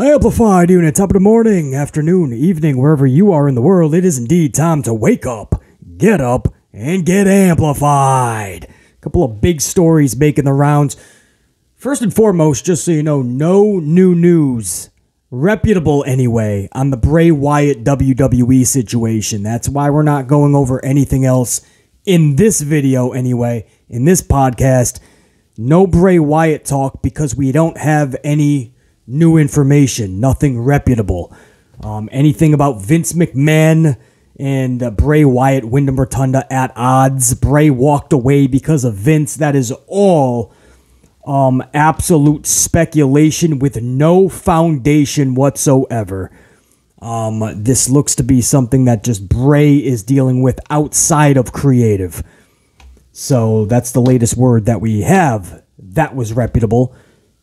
Amplified unit, top of the morning, afternoon, evening, wherever you are in the world, it is indeed time to wake up, and get amplified. A couple of big stories making the rounds. First and foremost, just so you know, no new news, reputable anyway, on the Bray Wyatt WWE situation. That's why we're not going over anything else in this video anyway, in this podcast. No Bray Wyatt talk because we don't have any new information, nothing reputable. Anything about Vince McMahon and Bray Wyatt, Wyndham Rotunda at odds. Bray walked away because of Vince. That is all absolute speculation with no foundation whatsoever. This looks to be something that just Bray is dealing with outside of creative. So that's the latest word that we have. That was reputable.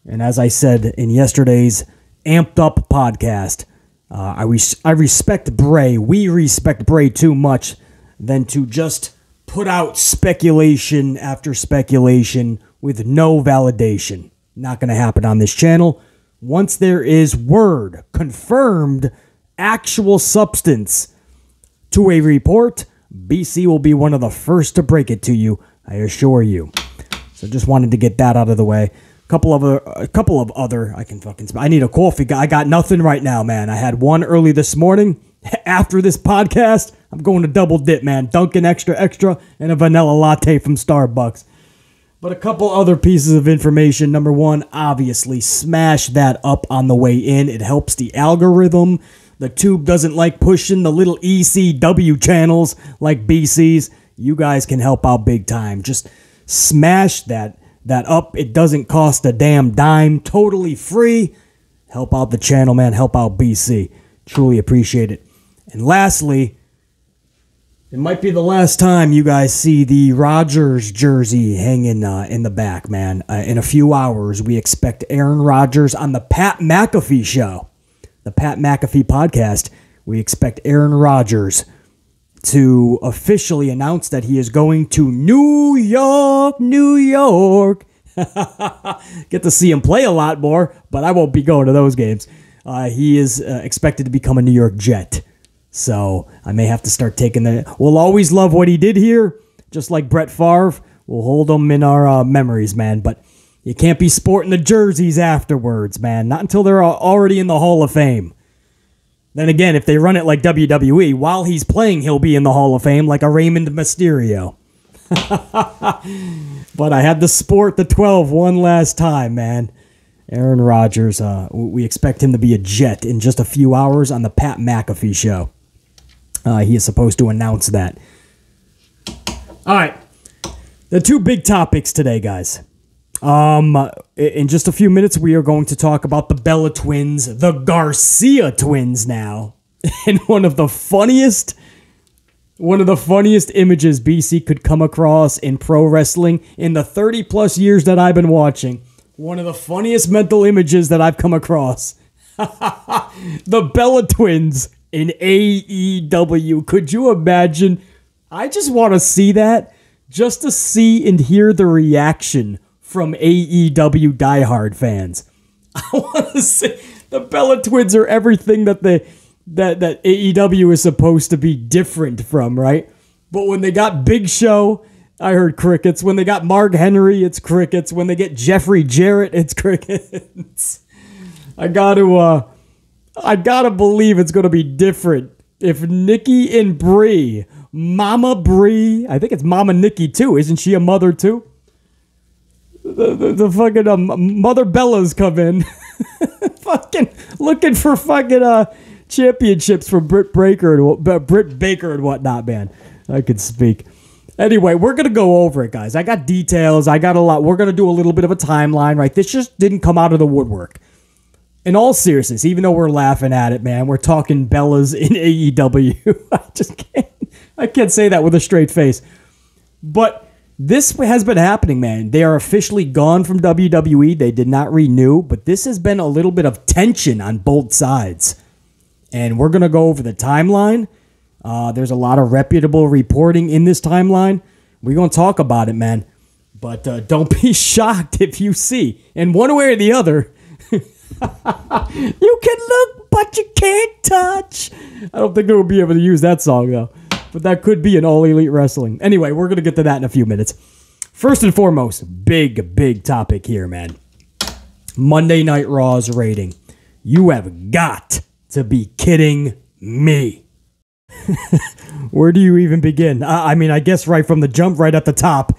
And as I said in yesterday's Amped Up podcast, I respect Bray. We respect Bray too much than to just put out speculation after speculation with no validation. Not going to happen on this channel. Once there is word, confirmed, actual substance to a report, BC will be one of the first to break it to you, I assure you. So just wanted to get that out of the way. A couple of other, I need a coffee. I got nothing right now, man. I had one early this morning. After this podcast, I'm going to double dip, man. Dunkin' extra, and a vanilla latte from Starbucks. But a couple other pieces of information. Number one, obviously, smash that up on the way in. It helps the algorithm. The tube doesn't like pushing the little ECW channels like BC's. You guys can help out big time. Just smash that up. It doesn't cost a damn dime. Totally free. Help out the channel, man. Help out BC. Truly appreciate it. And lastly, it might be the last time you guys see the Rodgers jersey hanging in the back, man. In a few hours, we expect Aaron Rodgers on the Pat McAfee show. The Pat McAfee podcast. We expect Aaron Rodgers to officially announce that he is going to New York. Get to see him play a lot more, but I won't be going to those games. He is expected to become a New York Jet. So I may have to start taking the... We'll always love what he did here, just like Brett Favre. We'll hold him in our memories, man. But you can't be sporting the jerseys afterwards, man. Not until they're already in the Hall of Fame. Then again, if they run it like WWE, while he's playing, he'll be in the Hall of Fame like a Raymond Mysterio. But I had to sport the 12 one last time, man. Aaron Rodgers, we expect him to be a Jet in just a few hours on the Pat McAfee show. He is supposed to announce that. All right. The two big topics today, guys. In just a few minutes, we are going to talk about the Bella twins, the Garcia twins now. And one of the funniest images BC could come across in pro wrestling in the 30 plus years that I've been watching. One of the funniest mental images that I've come across. The Bella twins in AEW. Could you imagine? I just want to see that. Just to see and hear the reaction from AEW diehard fans. I want to see. The Bella twins are everything that AEW is supposed to be different from, right? But when they got Big Show, I heard crickets. When they got Mark Henry, it's crickets. When they get Jeffrey Jarrett, it's crickets. I gotta believe it's gonna be different. If Nikki and Brie, Mama Brie, I think it's Mama Nikki too. Isn't she a mother too? The fucking Mother Bellas come in, fucking looking for fucking championships for Britt Baker and whatnot, man. I could speak. Anyway, we're going to go over it, guys. I got details. I got a lot. We're going to do a little bit of a timeline, right? This just didn't come out of the woodwork. In all seriousness, even though we're laughing at it, man, we're talking Bellas in AEW. I can't say that with a straight face. But this has been happening, man. They are officially gone from WWE. They did not renew, but this has been a little bit of tension on both sides. And we're going to go over the timeline. There's a lot of reputable reporting in this timeline. We're going to talk about it, man. But don't be shocked if you see, in one way or the other, You can look, but you can't touch. I don't think they would be able to use that song, though. But that could be an All Elite Wrestling. Anyway, we're going to get to that in a few minutes. First and foremost, big topic here, man. Monday Night Raw's rating. You have got to be kidding me. Where do you even begin? I mean, I guess right from the jump, right at the top.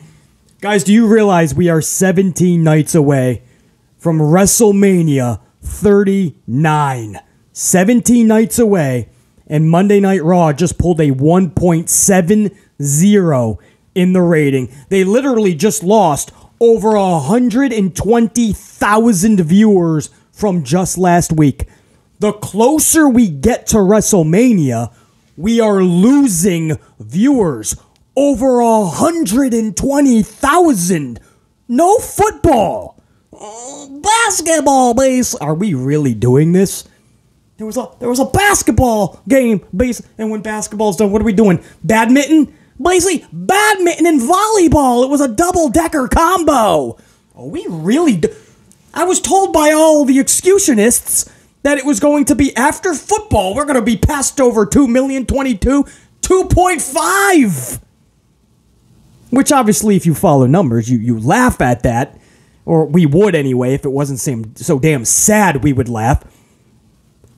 Guys, do you realize we are 17 nights away from WrestleMania 39? 17 nights away, and Monday Night Raw just pulled a 1.70 in the rating. They literally just lost over 120,000 viewers from just last week. The closer we get to WrestleMania, we are losing viewers. Over 120,000. No football. Basketball base. Are we really doing this? There was a basketball game base, and when basketball's done, what are we doing? Badminton? Basically, badminton and volleyball. It was a double-decker combo. Are we really I was told by all the excursionists that it was going to be after football. We're going to be passed over 2,022,2.5. Which obviously, if you follow numbers, you laugh at that. Or we would anyway, if it wasn't so damn sad, we would laugh.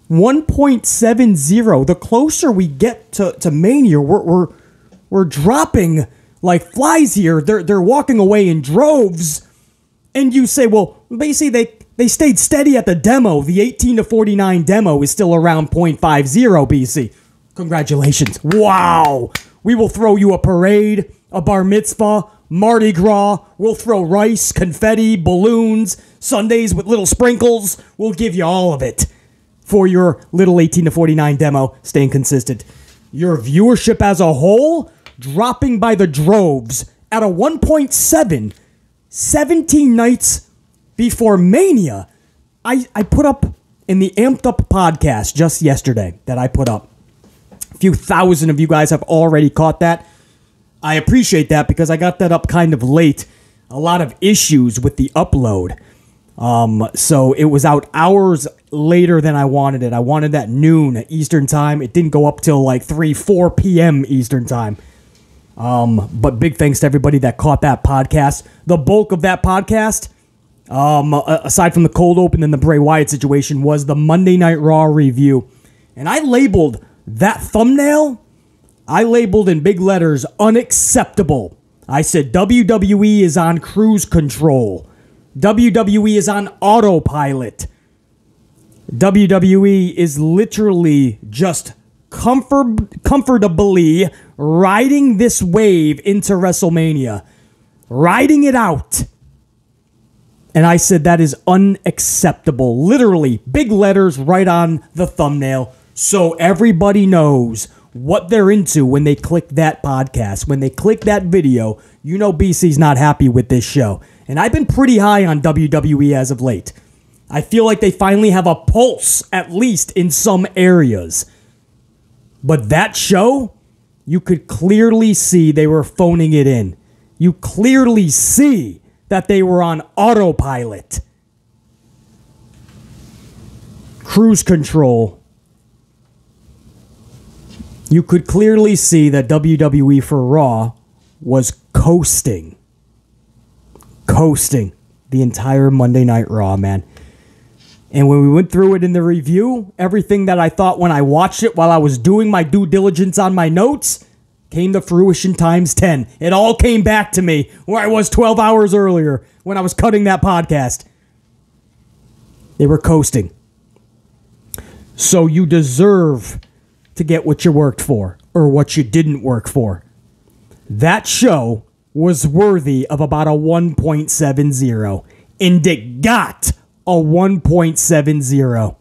1.70. The closer we get to Mania, we're dropping like flies here. They're walking away in droves. And you say, well, basically they stayed steady at the demo. The 18 to 49 demo is still around 0.50 BC. Congratulations. Wow. We will throw you a parade, a bar mitzvah, Mardi Gras. We'll throw rice, confetti, balloons, sundaes with little sprinkles. We'll give you all of it for your little 18 to 49 demo, staying consistent. Your viewership as a whole dropping by the droves at a 1.7, 17 nights before Mania. I put up in the Amped Up podcast just yesterday that I put up. A few thousand of you guys have already caught that. I appreciate that because I got that up kind of late. A lot of issues with the upload. So it was out hours later than I wanted it. I wanted that noon Eastern time. It didn't go up till like 4 p.m. Eastern time. But big thanks to everybody that caught that podcast. The bulk of that podcast, aside from the cold open and the Bray Wyatt situation, was the Monday Night Raw review. And I labeled that thumbnail, I labeled in big letters, unacceptable. I said WWE is on cruise control. WWE is on autopilot. WWE is literally just comfortably riding this wave into WrestleMania. Riding it out. And I said that is unacceptable. Literally, big letters right on the thumbnail. So everybody knows what they're into when they click that podcast. When they click that video, you know BC's not happy with this show. And I've been pretty high on WWE as of late. I feel like they finally have a pulse, at least in some areas. But that show, you could clearly see they were phoning it in. You clearly see that they were on autopilot. Cruise control. You could clearly see that WWE for Raw was coasting. Coasting the entire Monday Night Raw, man. And when we went through it in the review, everything that I thought when I watched it while I was doing my due diligence on my notes came to fruition times 10. It all came back to me where I was 12 hours earlier when I was cutting that podcast. They were coasting. So you deserve to get what you worked for or what you didn't work for. That show was worthy of about a 1.70, and it got a 1.70.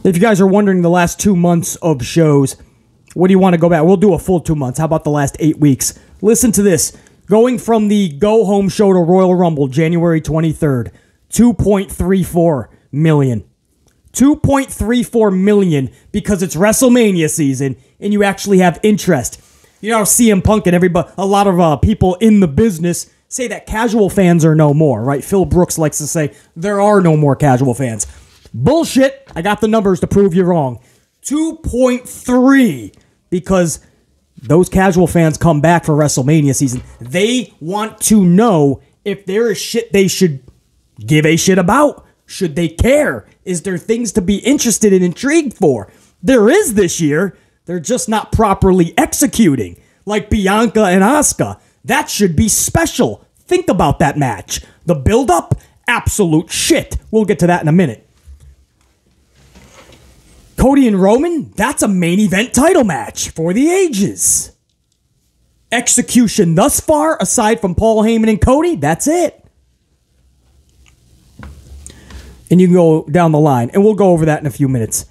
If you guys are wondering the last 2 months of shows, what do you want to go back? We'll do a full 2 months. How about the last 8 weeks? Listen to this. Going from the Go Home show to Royal Rumble, January 23rd, 2.34 million. 2.34 million because it's WrestleMania season and you actually have interest. You know, CM Punk and everybody, a lot of people in the business say that casual fans are no more, right? Phil Brooks likes to say there are no more casual fans. Bullshit. I got the numbers to prove you wrong. 2.3, because those casual fans come back for WrestleMania season. They want to know if there is shit they should give a shit about. Should they care? Is there things to be interested and intrigued for? There is this year. They're just not properly executing. Like Bianca and Asuka. That should be special. Think about that match. The build-up? Absolute shit. We'll get to that in a minute. Cody and Roman? That's a main event title match for the ages. Execution thus far, aside from Paul Heyman and Cody, that's it. And you can go down the line, and we'll go over that in a few minutes.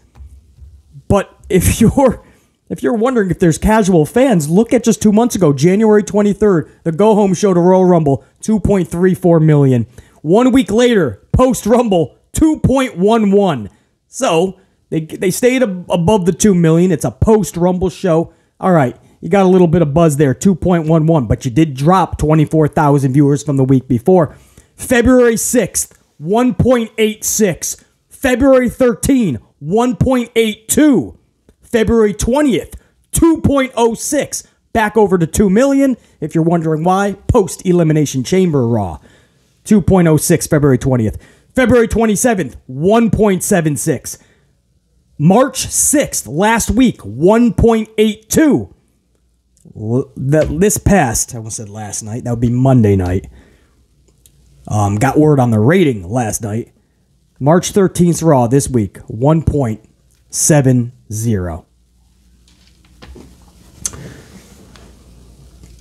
But if you're wondering if there's casual fans, look at just 2 months ago, January 23rd, the go-home show to Royal Rumble, 2.34 million. 1 week later, post-Rumble, 2.11. So, they stayed above the 2 million. It's a post-Rumble show. All right, you got a little bit of buzz there, 2.11, but you did drop 24,000 viewers from the week before. February 6th, 1.86. February 13th, 1.82. February 20th, 2.06. Back over to 2 million. If you're wondering why, post-Elimination Chamber Raw. 2.06 February 20th. February 27th, 1.76. March 6th, last week, 1.82. This past, I almost said last night, that would be Monday night. Got word on the rating last night. March 13th Raw this week, 1.70.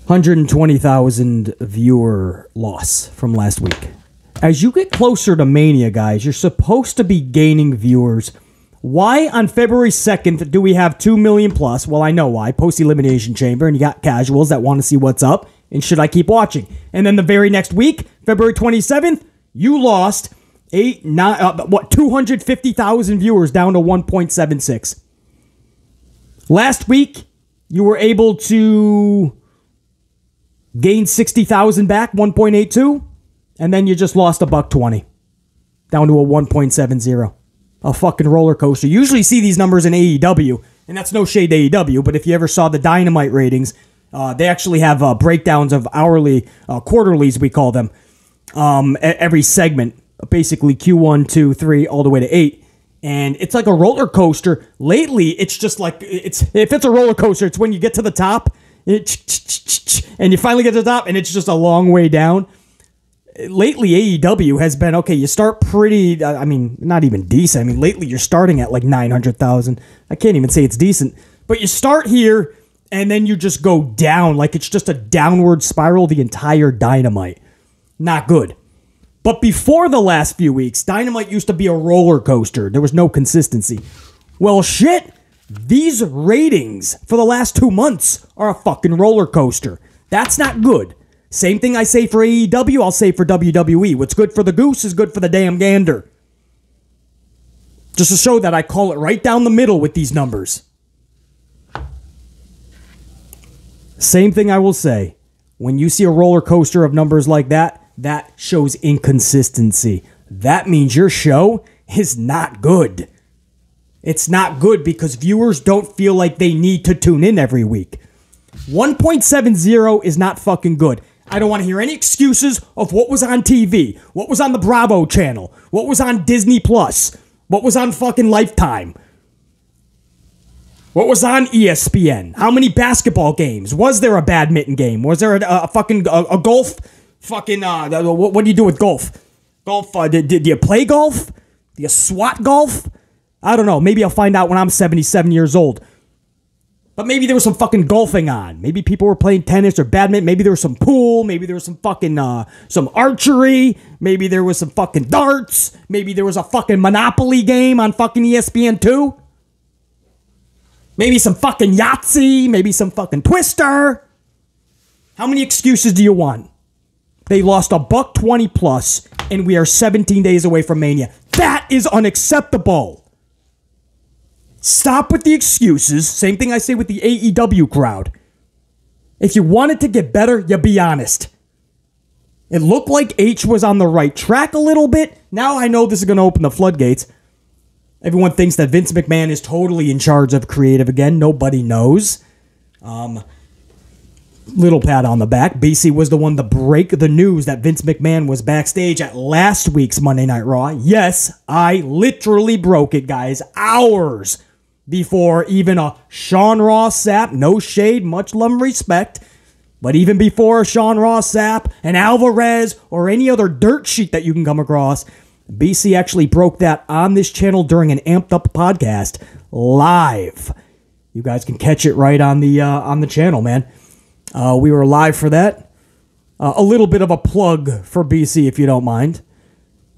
120,000 viewer loss from last week. As you get closer to Mania, guys, you're supposed to be gaining viewers. Why on February 2nd do we have 2 million plus? Well, I know why. Post-Elimination Chamber, and you got casuals that want to see what's up, and should I keep watching? And then the very next week, February 27th, you lost 250,000 viewers down to 1.76. Last week, you were able to gain 60,000 back, 1.82, and then you just lost $1.20 down to a 1.70. A fucking roller coaster. You usually see these numbers in AEW, and that's no shade to AEW, but if you ever saw the Dynamite ratings, they actually have breakdowns of hourly, quarterlies, we call them, every segment, basically Q1, 2, 3, all the way to 8. And it's like a roller coaster. Lately, it's just like, if it's a roller coaster, it's when you get to the top, and you finally get to the top, and it's just a long way down. Lately, AEW has been, okay, you start pretty, I mean, not even decent. I mean, lately you're starting at like 900,000. I can't even say it's decent. But you start here, and then you just go down. Like it's just a downward spiral the entire Dynamite. Not good. But before the last few weeks, Dynamite used to be a roller coaster. There was no consistency. Well, shit, these ratings for the last 2 months are a fucking roller coaster. That's not good. Same thing I say for AEW, I'll say for WWE. What's good for the goose is good for the damn gander. Just to show that I call it right down the middle with these numbers. Same thing I will say. When you see a roller coaster of numbers like that, that shows inconsistency. That means your show is not good. It's not good because viewers don't feel like they need to tune in every week. 1.70 is not fucking good. I don't want to hear any excuses of what was on TV, what was on the Bravo channel, what was on Disney Plus, what was on fucking Lifetime, what was on ESPN, how many basketball games, was there a badminton game, was there a fucking a golf, fucking, what do you do with golf? Golf, do you play golf? Do you swat golf? I don't know, maybe I'll find out when I'm 77 years old. But maybe there was some fucking golfing on. Maybe people were playing tennis or badminton. Maybe there was some pool. Maybe there was some fucking, some archery. Maybe there was some fucking darts. Maybe there was a fucking Monopoly game on fucking ESPN 2. Maybe some fucking Yahtzee. Maybe some fucking Twister. How many excuses do you want? They lost $1.20 plus, and we are 17 days away from Mania. That is unacceptable. Stop with the excuses. Same thing I say with the AEW crowd. If you want it to get better, you be honest. It looked like H was on the right track a little bit. Now I know this is going to open the floodgates. Everyone thinks that Vince McMahon is totally in charge of creative again. Nobody knows. Little pat on the back. BC was the one to break the news that Vince McMahon was backstage at last week's Monday Night Raw. Yes, I literally broke it, guys. Hours before even a Sean Ross Sapp, no shade, much love and respect, but even before a Sean Ross Sapp, an Alvarez, or any other dirt sheet that you can come across, BC actually broke that on this channel during an amped up podcast live. You guys can catch it right on the channel, man. We were live for that. A little bit of a plug for BC, if you don't mind.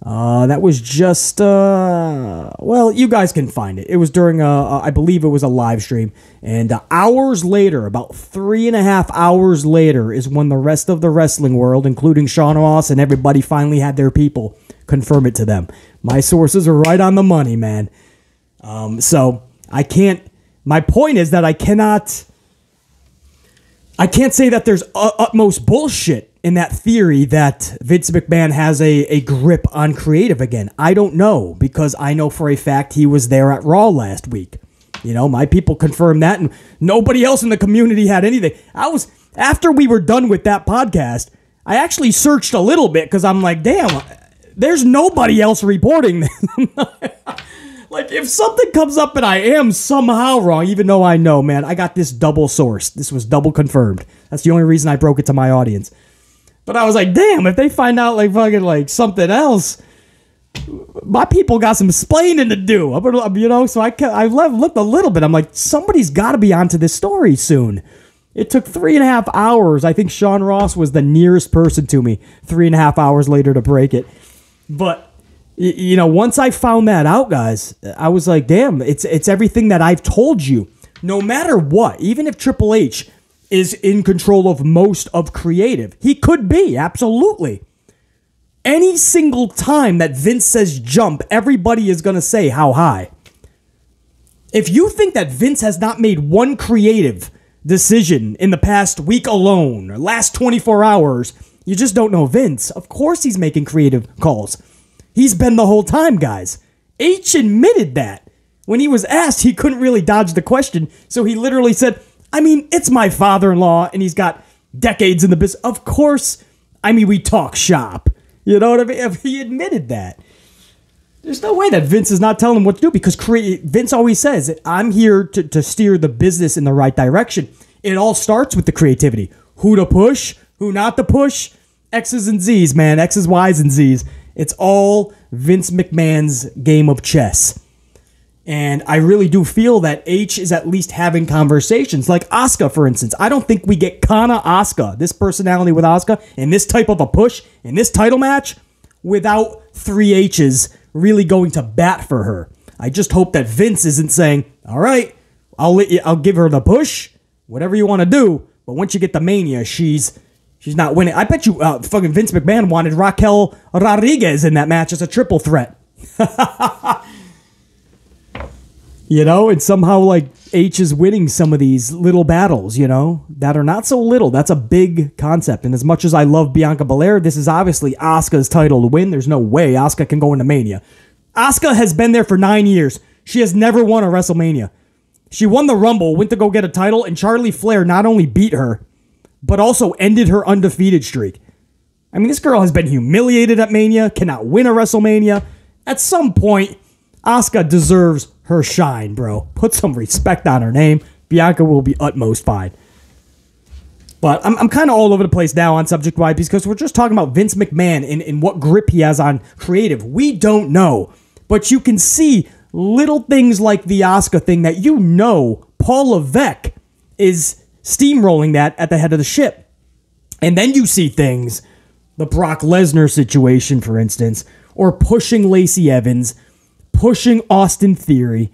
That was just, well, you guys can find it. It was during, I believe it was a live stream. And hours later, about 3.5 hours later, is when the rest of the wrestling world, including Sean Ross and everybody, finally had their people confirm it to them. My sources are right on the money, man. So I can't, my point is that I can't say that there's utmost bullshit in that theory that Vince McMahon has a grip on creative again. I don't know, because I know for a fact he was there at Raw last week. You know, my people confirmed that, and nobody else in the community had anything. After we were done with that podcast, I actually searched a little bit, because I'm like, damn, there's nobody else reporting this. Like, if something comes up and I am somehow wrong, even though I know, man, I got this double sourced. This was double confirmed. That's the only reason I broke it to my audience. But I was like, damn, if they find out, like, fucking, like, something else, my people got some splaining to do. You know, so I looked a little bit. I'm like, somebody's got to be onto this story soon. It took 3.5 hours. I think Sean Ross was the nearest person to me 3.5 hours later to break it. But, you know, once I found that out, guys, I was like, damn, it's everything that I've told you. No matter what, even if Triple H is in control of most of creative, he could be, absolutely. Any single time that Vince says jump, everybody is going to say how high. If you think that Vince has not made one creative decision in the past week alone, or last 24 hours, you just don't know Vince. Of course he's making creative calls. He's been the whole time, guys. H admitted that. When he was asked, he couldn't really dodge the question, so he literally said, I mean, it's my father-in-law, and he's got decades in the business. Of course, I mean, we talk shop. You know what I mean? He admitted that. There's no way that Vince is not telling him what to do, because Vince always says, I'm here to steer the business in the right direction. It all starts with the creativity. Who to push, who not to push. X's and Z's, man. X's, Y's, and Z's. It's all Vince McMahon's game of chess. And I really do feel that H is at least having conversations. Like Asuka, for instance. I don't think we get Kana Asuka, this personality with Asuka, and this type of a push, in this title match, without 3 H's really going to bat for her. I just hope that Vince isn't saying, all right, I'll give her the push, whatever you want to do, but once you get to Mania, she's not winning. I bet you fucking Vince McMahon wanted Raquel Rodriguez in that match as a triple threat. You know, and somehow, like, H is winning some of these little battles, you know, that are not so little. That's a big concept. And as much as I love Bianca Belair, this is obviously Asuka's title to win. There's no way Asuka can go into Mania. Asuka has been there for 9 years. She has never won a WrestleMania. She won the Rumble, went to go get a title, and Charlie Flair not only beat her, but also ended her undefeated streak. I mean, this girl has been humiliated at Mania, cannot win a WrestleMania. At some point, Asuka deserves her shine, bro. Put some respect on her name. Bianca will be utmost fine. But I'm kind of all over the place now on subject-wise, because we're just talking about Vince McMahon and what grip he has on creative. We don't know. But you can see little things like the Asuka thing that you know Paul Levesque is steamrolling that at the head of the ship. And then you see things, the Brock Lesnar situation, for instance, or pushing Lacey Evans, pushing Austin Theory,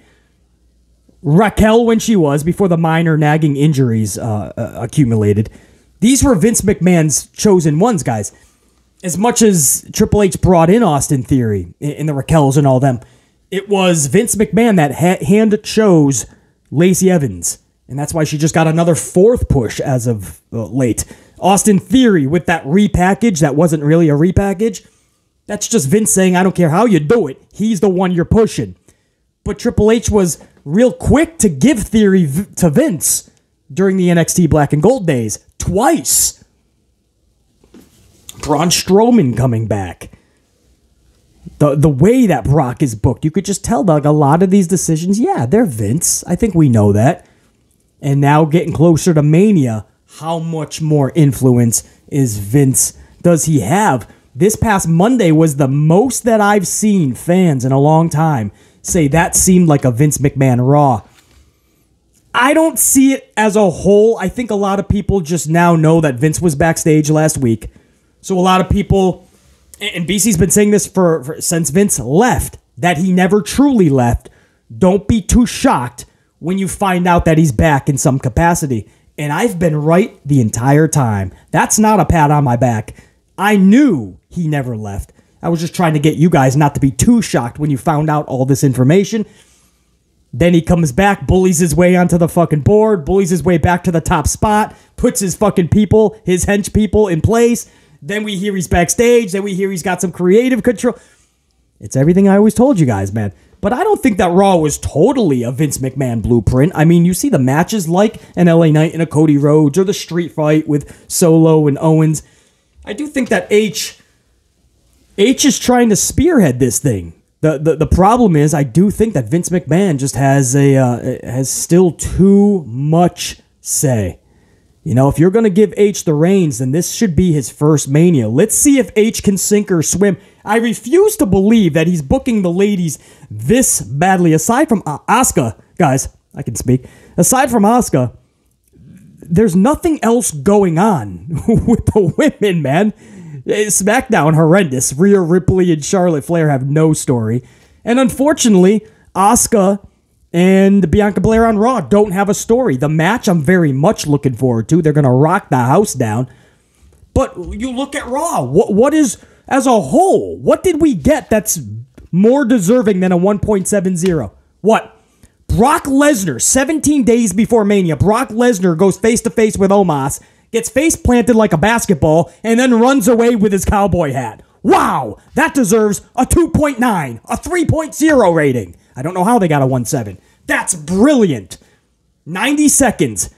Raquel when she was, before the minor nagging injuries accumulated. These were Vince McMahon's chosen ones, guys. As much as Triple H brought in Austin Theory in the Raquels and all them, it was Vince McMahon that hand chose Lacey Evans. And that's why she just got another 4th push as of late. Austin Theory with that repackage that wasn't really a repackage. That's just Vince saying, I don't care how you do it. He's the one you're pushing. But Triple H was real quick to give Theory to Vince during the NXT Black and Gold days. Twice. Braun Strowman coming back. The way that Brock is booked, you could just tell that a lot of these decisions, yeah, they're Vince. I think we know that. And now getting closer to Mania, how much more influence is Vince does he have? This past Monday was the most that I've seen fans in a long time say that seemed like a Vince McMahon Raw. I don't see it as a whole. I think a lot of people just now know that Vince was backstage last week. So a lot of people, and BC's been saying this since Vince left, that he never truly left. Don't be too shocked when you find out that he's back in some capacity. And I've been right the entire time. That's not a pat on my back. I knew he never left. I was just trying to get you guys not to be too shocked when you found out all this information. Then he comes back, bullies his way onto the fucking board, bullies his way back to the top spot, puts his fucking people, his hench people in place. Then we hear he's backstage. Then we hear he's got some creative control. It's everything I always told you guys, man. But I don't think that Raw was totally a Vince McMahon blueprint. I mean, you see the matches like an LA Knight and a Cody Rhodes or the street fight with Solo and Owens. I do think that H is trying to spearhead this thing. The problem is, I do think that Vince McMahon just has still too much say. You know, if you're going to give H the reins, then this should be his first Mania. Let's see if H can sink or swim. I refuse to believe that he's booking the ladies this badly. Aside from Asuka, guys, I can speak. Aside from Asuka, there's nothing else going on with the women, man. SmackDown, horrendous. Rhea Ripley and Charlotte Flair have no story. And unfortunately, Asuka and Bianca Belair on Raw don't have a story. The match I'm very much looking forward to. They're going to rock the house down. But you look at Raw. What is, as a whole, what did we get that's more deserving than a 1.70? What? Brock Lesnar, 17 days before Mania, Brock Lesnar goes face-to-face with Omos, gets face planted like a basketball, and then runs away with his cowboy hat. Wow, that deserves a 2.9, a 3.0 rating. I don't know how they got a 1.7. That's brilliant. 90 seconds.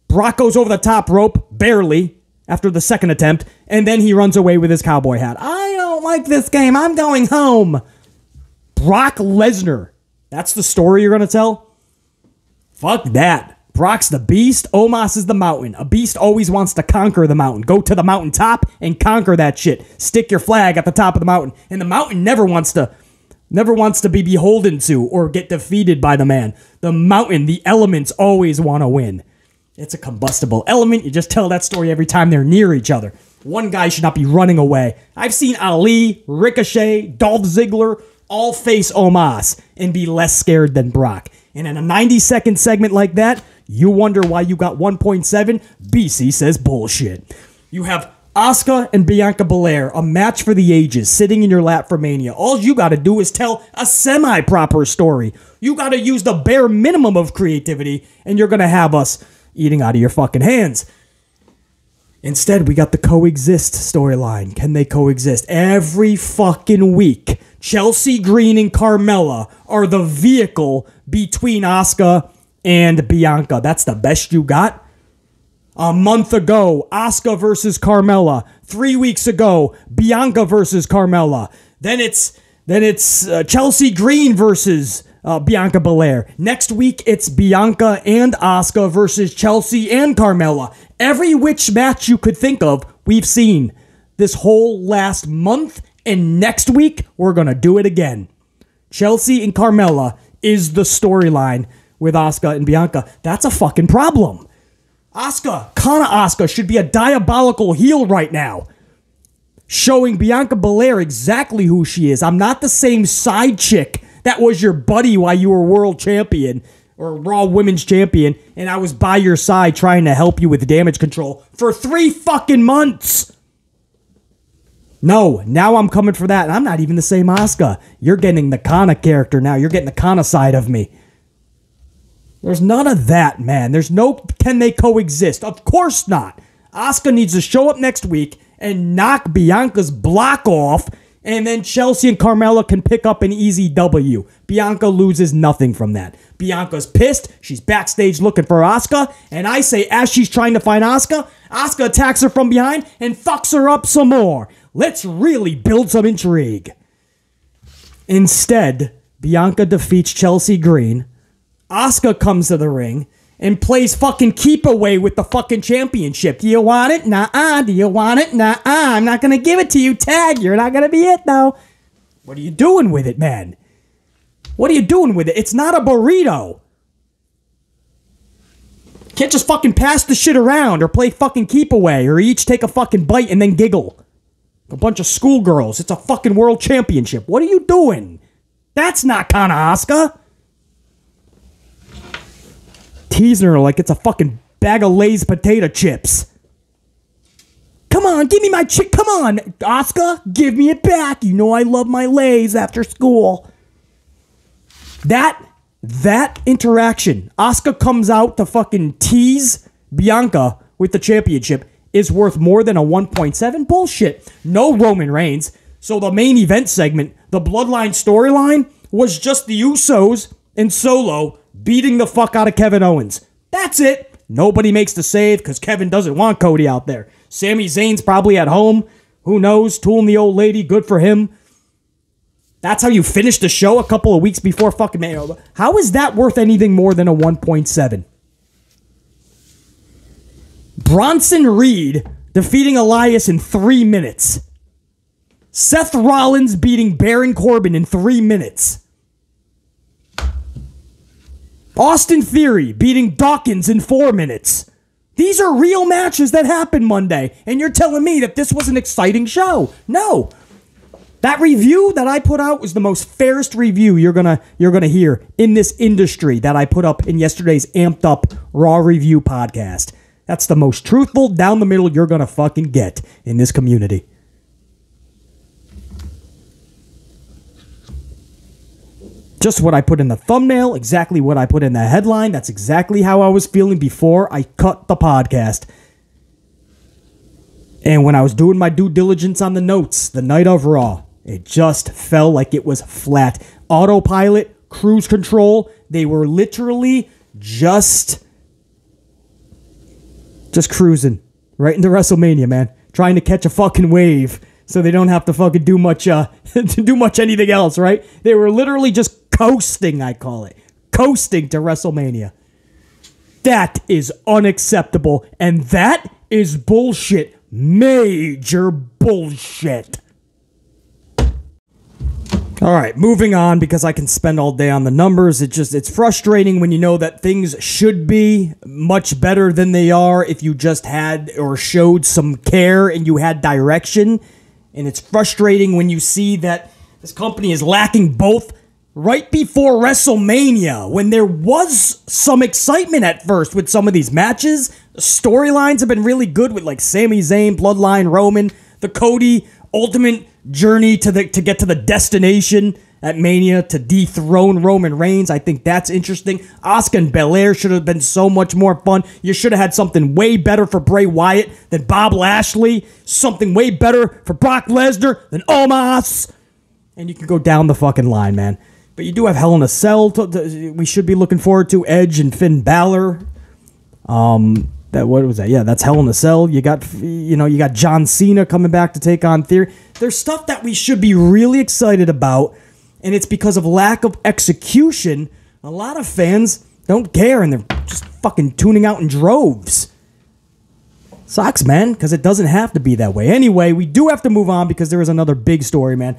Brock goes over the top rope, barely, after the second attempt, and then he runs away with his cowboy hat. I don't like this game. I'm going home. Brock Lesnar. That's the story you're going to tell? Fuck that. Brock's the beast. Omos is the mountain. A beast always wants to conquer the mountain. Go to the mountaintop and conquer that shit. Stick your flag at the top of the mountain. And the mountain never wants to be beholden to or get defeated by the man. The mountain, the elements always want to win. It's a combustible element. You just tell that story every time they're near each other. One guy should not be running away. I've seen Ali, Ricochet, Dolph Ziggler all face Omos and be less scared than Brock. And in a 90-second segment like that, you wonder why you got 1.7? BC says bullshit. You have Asuka and Bianca Belair, a match for the ages, sitting in your lap for Mania. All you got to do is tell a semi-proper story. You got to use the bare minimum of creativity, and you're going to have us eating out of your fucking hands. Instead, we got the coexist storyline. Can they coexist? Every fucking week, Chelsea Green and Carmella are the vehicle between Asuka and Bianca. That's the best you got? A month ago, Asuka versus Carmella. 3 weeks ago, Bianca versus Carmella. Then it's Chelsea Green versus Bianca Belair. Next week, it's Bianca and Asuka versus Chelsea and Carmella. Every which match you could think of, we've seen this whole last month, and next week, we're going to do it again. Chelsea and Carmella is the storyline with Asuka and Bianca. That's a fucking problem. Asuka, Kana Asuka, should be a diabolical heel right now, showing Bianca Belair exactly who she is. I'm not the same side chick that was your buddy while you were world champion or Raw Women's Champion, and I was by your side trying to help you with damage control for 3 fucking months. No, now I'm coming for that, and I'm not even the same Asuka. You're getting the Kana character now. You're getting the Kana side of me. There's none of that, man. There's no can they coexist. Of course not. Asuka needs to show up next week and knock Bianca's block off, and then Chelsea and Carmella can pick up an easy W. Bianca loses nothing from that. Bianca's pissed. She's backstage looking for Asuka, and I say as she's trying to find Asuka, Asuka attacks her from behind and fucks her up some more. Let's really build some intrigue. Instead, Bianca defeats Chelsea Green. Asuka comes to the ring and plays fucking keep away with the fucking championship. Do you want it? Nuh-uh. Do you want it? Nuh-uh. I'm not going to give it to you. Tag. You're not going to be it, though. What are you doing with it, man? What are you doing with it? It's not a burrito. Can't just fucking pass the shit around or play fucking keep away or each take a fucking bite and then giggle. A bunch of schoolgirls. It's a fucking world championship. What are you doing? That's not kind of Asuka. Teasing her like it's a fucking bag of Lay's potato chips. Come on, give me my chip. Come on, Asuka, give me it back. You know I love my Lay's after school. That interaction, Asuka comes out to fucking tease Bianca with the championship, is worth more than a 1.7. Bullshit. No Roman Reigns. So the main event segment, the Bloodline storyline, was just the Usos and Solo beating the fuck out of Kevin Owens. That's it. Nobody makes the save because Kevin doesn't want Cody out there. Sami Zayn's probably at home. Who knows? Tooling the old lady. Good for him. That's how you finish the show a couple of weeks before fucking Mania. How is that worth anything more than a 1.7? Bronson Reed defeating Elias in 3 minutes. Seth Rollins beating Baron Corbin in 3 minutes. Austin Theory beating Dawkins in 4 minutes. These are real matches that happened Monday, and you're telling me that this was an exciting show. No. That review that I put out was the most fairest review you're gonna hear in this industry that I put up in yesterday's Amped Up Raw Review podcast. That's the most truthful, down the middle you're gonna fucking get in this community. Just what I put in the thumbnail, exactly what I put in the headline. That's exactly how I was feeling before I cut the podcast. And when I was doing my due diligence on the notes the night of Raw, it just felt like it was flat. Autopilot, cruise control, they were literally just cruising right into WrestleMania, man. Trying to catch a fucking wave so they don't have to fucking do much anything else, right? They were literally just coasting, I call it. Coasting to WrestleMania. That is unacceptable, and that is bullshit. Major bullshit. All right, moving on, because I can spend all day on the numbers. It's frustrating when you know that things should be much better than they are if you just had or showed some care and you had direction. And it's frustrating when you see that this company is lacking both right before WrestleMania, when there was some excitement at first with some of these matches. The storylines have been really good with like Sami Zayn, Bloodline, Roman, the Cody ultimate journey to get to the destination at Mania to dethrone Roman Reigns. I think that's interesting. Asuka and Belair should have been so much more fun. You should have had something way better for Bray Wyatt than Bob Lashley. Something way better for Brock Lesnar than Omos. And you can go down the fucking line, man. But you do have Hell in a Cell we should be looking forward to. Edge and Finn Balor. What was that? Yeah, that's Hell in a Cell. You got John Cena coming back to take on Theory. There's stuff that we should be really excited about, and it's because of lack of execution. A lot of fans don't care, and they're just fucking tuning out in droves. Sucks, man, because it doesn't have to be that way. Anyway, we do have to move on because there is another big story, man.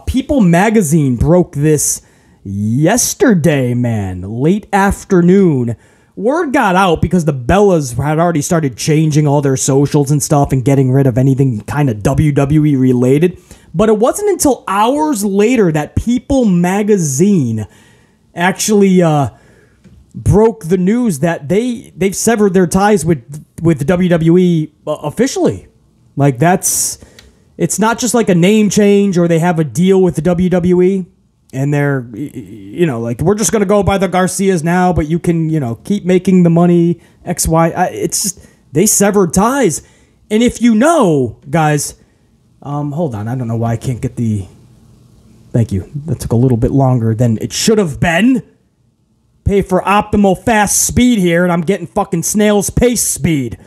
People Magazine broke this yesterday, man, late afternoon. Word got out because the Bellas had already started changing all their socials and stuff and getting rid of anything kind of WWE related. But it wasn't until hours later that People Magazine actually broke the news that they've severed their ties with WWE officially. Like it's not just like a name change or they have a deal with the WWE. And they're, like, we're just going to go by the Garcias now, but you can, keep making the money, X, Y. They severed ties. And if you know, guys, hold on. I don't know why I can't get the... Thank you. That took a little bit longer than it should have been. Pay for optimal fast speed here, and I'm getting fucking snail's pace speed.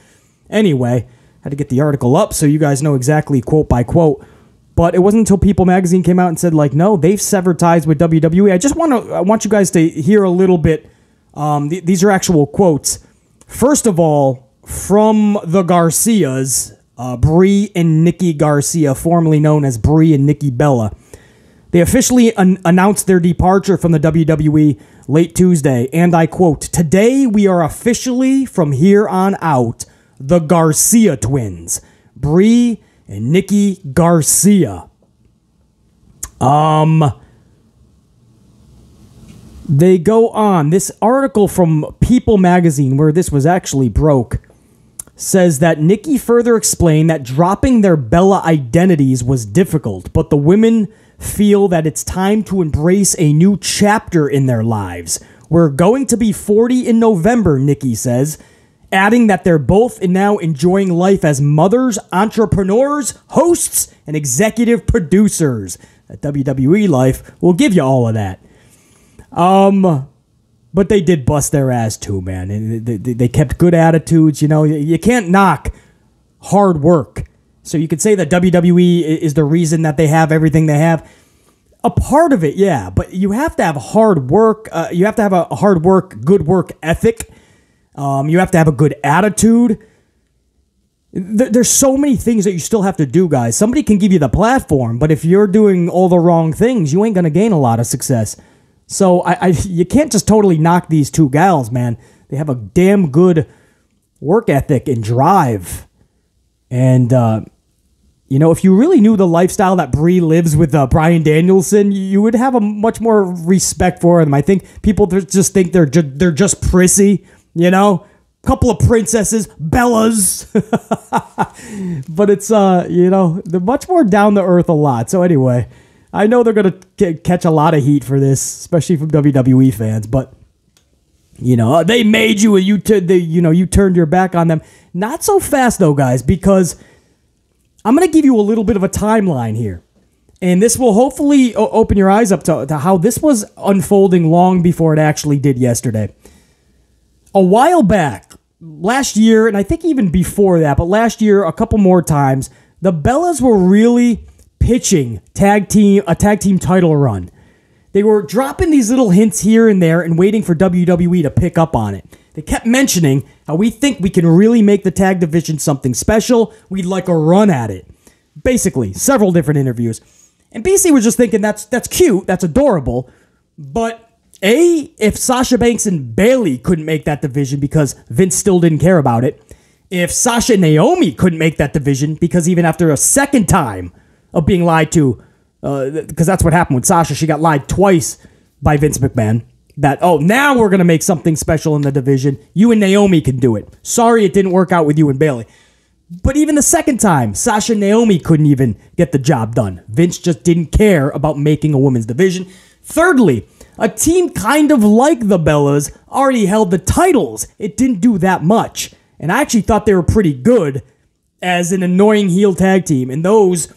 Anyway, had to get the article up so you guys know exactly quote by quote. But it wasn't until People magazine came out and said, like, no, they've severed ties with WWE. I want you guys to hear a little bit. These are actual quotes. First of all, from the Garcias, Brie and Nikki Garcia, formerly known as Brie and Nikki Bella. They officially announced their departure from the WWE late Tuesday, and I quote, "Today we are officially, from here on out, the Garcia twins, Brie and Nikki Garcia." They go on. This article from People magazine, where this was actually broke, says that Nikki further explained that dropping their Bella identities was difficult, but the women feel that it's time to embrace a new chapter in their lives. "We're going to be 40 in November," Nikki says, adding that they're both now enjoying life as mothers, entrepreneurs, hosts, and executive producers. That WWE life will give you all of that. But they did bust their ass too, man. They kept good attitudes. You know, you can't knock hard work. So you could say that WWE is the reason that they have everything they have. A part of it, yeah, but you have to have hard work. You have to have a hard work, good work ethic. You have to have a good attitude. There's so many things that you still have to do, guys. Somebody can give you the platform, but if you're doing all the wrong things, you ain't going to gain a lot of success. So you can't just totally knock these two gals, man. They have a damn good work ethic and drive. And, you know, if you really knew the lifestyle that Brie lives with Bryan Danielson, you would have a much more respect for them. I think people just think they're just prissy, you know? Couple of princesses, Bellas. But it's, you know, they're much more down to earth a lot. So anyway, I know they're going to catch a lot of heat for this, especially from WWE fans. But, you know, they made you, you turned your back on them. Not so fast, though, guys, because I'm going to give you a little bit of a timeline here. And this will hopefully open your eyes up to how this was unfolding long before it actually did yesterday. A while back, last year, and I think even before that, but last year, a couple more times, the Bellas were really pitching a tag team title run. They were dropping these little hints here and there and waiting for WWE to pick up on it. They kept mentioning how we think we can really make the tag division something special. We'd like a run at it. Basically, several different interviews. And BC was just thinking that's cute, that's adorable, but if Sasha Banks and Bayley couldn't make that division because Vince still didn't care about it, if Sasha and Naomi couldn't make that division because even after a second time of being lied to, because that's what happened with Sasha, she got lied twice by Vince McMahon, that, oh, now we're going to make something special in the division. You and Naomi can do it. Sorry it didn't work out with you and Bayley. But even the second time, Sasha and Naomi couldn't even get the job done. Vince just didn't care about making a women's division. Thirdly, a team kind of like the Bellas already held the titles. It didn't do that much. And I actually thought they were pretty good as an annoying heel tag team. And those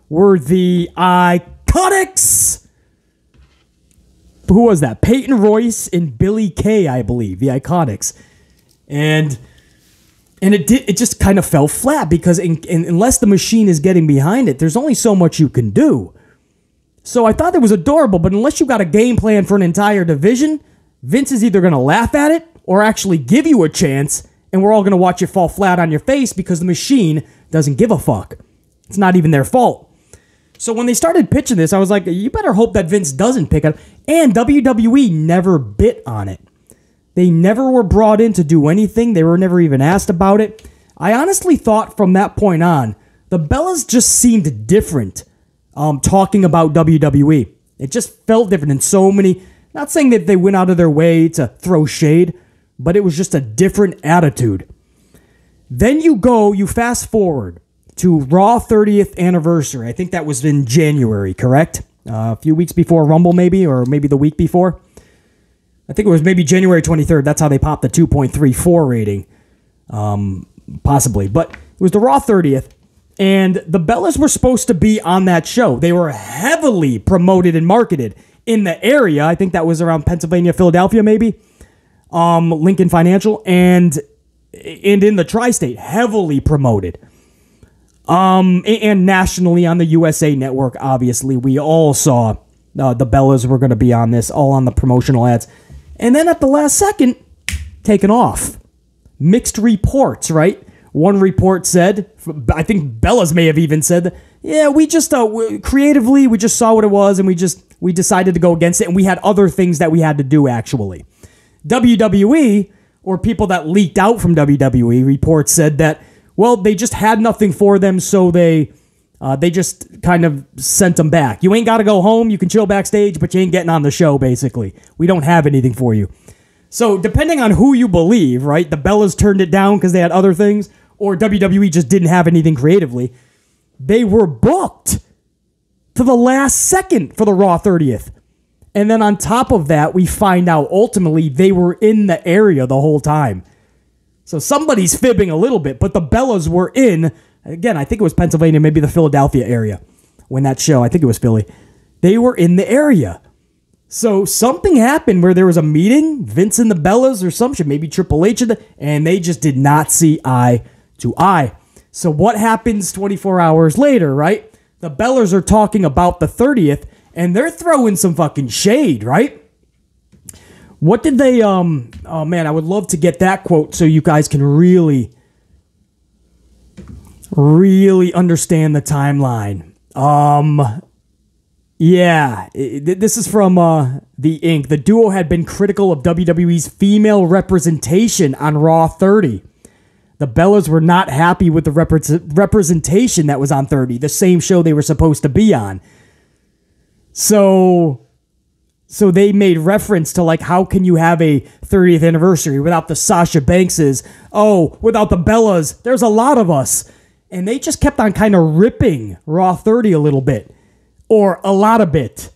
were the Iconics. Who was that? Peyton Royce and Billy Kay, I believe. The Iconics. And it just kind of fell flat because unless the machine is getting behind it, there's only so much you can do. So I thought it was adorable, but unless you got a game plan for an entire division, Vince is either going to laugh at it or actually give you a chance, and we're all going to watch you fall flat on your face because the machine doesn't give a fuck. It's not even their fault. So when they started pitching this, I was like, you better hope that Vince doesn't pick it. And WWE never bit on it. They never were brought in to do anything. They were never even asked about it. I honestly thought from that point on, the Bellas just seemed different talking about WWE. It just felt different in so many, not saying that they went out of their way to throw shade, but it was just a different attitude. Then you fast forward to Raw 30th anniversary. I think that was in January, correct? A few weeks before Rumble maybe, or maybe the week before. I think it was maybe January 23rd. That's how they popped the 2.34 rating. possibly. But it was the Raw 30th, and the Bellas were supposed to be on that show. They were heavily promoted and marketed in the area. I think that was around Pennsylvania, Philadelphia, maybe. Lincoln Financial, and in the tri-state, heavily promoted. And nationally on the USA Network, obviously, we all saw the Bellas were going to be on this, all on the promotional ads. And then at the last second, taken off. Mixed reports, right? One report said, I think Bellas may have even said, yeah, we just, creatively, we just saw what it was, and we decided to go against it, and we had other things that we had to do, actually. WWE, or people that leaked out from WWE, reports said that, well, they just had nothing for them, so they just kind of sent them back. You ain't got to go home. You can chill backstage, but you ain't getting on the show, basically. We don't have anything for you. So depending on who you believe, right, the Bellas turned it down because they had other things, or WWE just didn't have anything creatively, they were booked to the last second for the Raw 30th. And then on top of that, we find out ultimately they were in the area the whole time. So somebody's fibbing a little bit, but the Bellas were in, again, I think it was Pennsylvania, maybe the Philadelphia area when that show, I think it was Philly. They were in the area. So something happened where there was a meeting, Vince and the Bellas or some shit, maybe Triple H, and they just did not see eye to eye. So what happens 24 hours later, right? The Bellas are talking about the 30th, and they're throwing some fucking shade, right? What did they, oh man, I would love to get that quote so you guys can really understand the timeline. Yeah, this is from The Ink. The duo had been critical of WWE's female representation on Raw 30. The Bellas were not happy with the representation that was on 30, the same show they were supposed to be on. So they made reference to, like, how can you have a 30th anniversary without the Sasha Bankses? Oh, without the Bellas, there's a lot of us. And they just kept on kind of ripping Raw 30 a little bit. Or a lot of bit.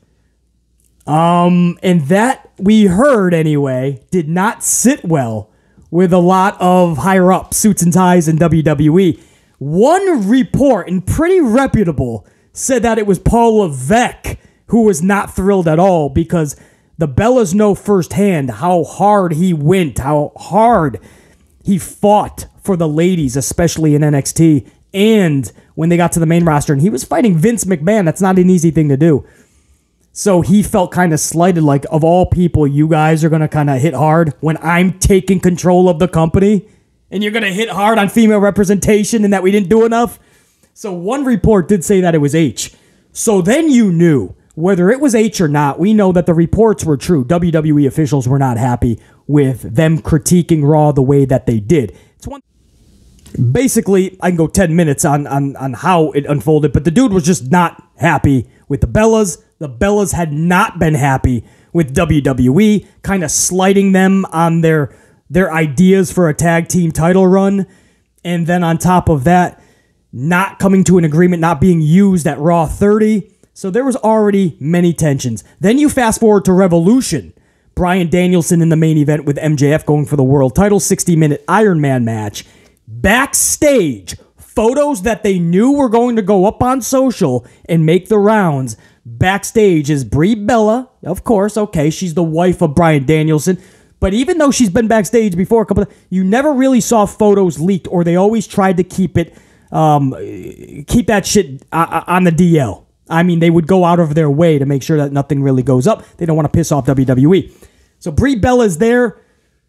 And that, we heard anyway, did not sit well with a lot of higher-up suits and ties in WWE. One report, and pretty reputable, said that it was Paul Levesque who was not thrilled at all because the Bellas know firsthand how hard he went, how hard he fought for the ladies, especially in NXT, and when they got to the main roster, and he was fighting Vince McMahon. That's not an easy thing to do. So he felt kind of slighted, like, of all people, you guys are going to kind of hit hard when I'm taking control of the company, and you're going to hit hard on female representation and that we didn't do enough. So one report did say that it was H. So then you knew, whether it was H or not, we know that the reports were true. WWE officials were not happy with them critiquing Raw the way that they did. It's one. Basically, I can go 10 minutes on how it unfolded, but the dude was just not happy with the Bellas. The Bellas had not been happy with WWE, kind of slighting them on their ideas for a tag team title run. And then on top of that, not coming to an agreement, not being used at Raw 30. So there was already many tensions. Then you fast forward to Revolution. Bryan Danielson in the main event with MJF going for the world title, 60-minute Iron Man match. Backstage, photos that they knew were going to go up on social and make the rounds. Backstage is Brie Bella, of course, okay, she's the wife of Bryan Danielson. But even though she's been backstage before, you never really saw photos leaked, or they always tried to keep it, keep that shit on the DL. I mean, they would go out of their way to make sure that nothing really goes up. They don't want to piss off WWE. So Brie Bella's there.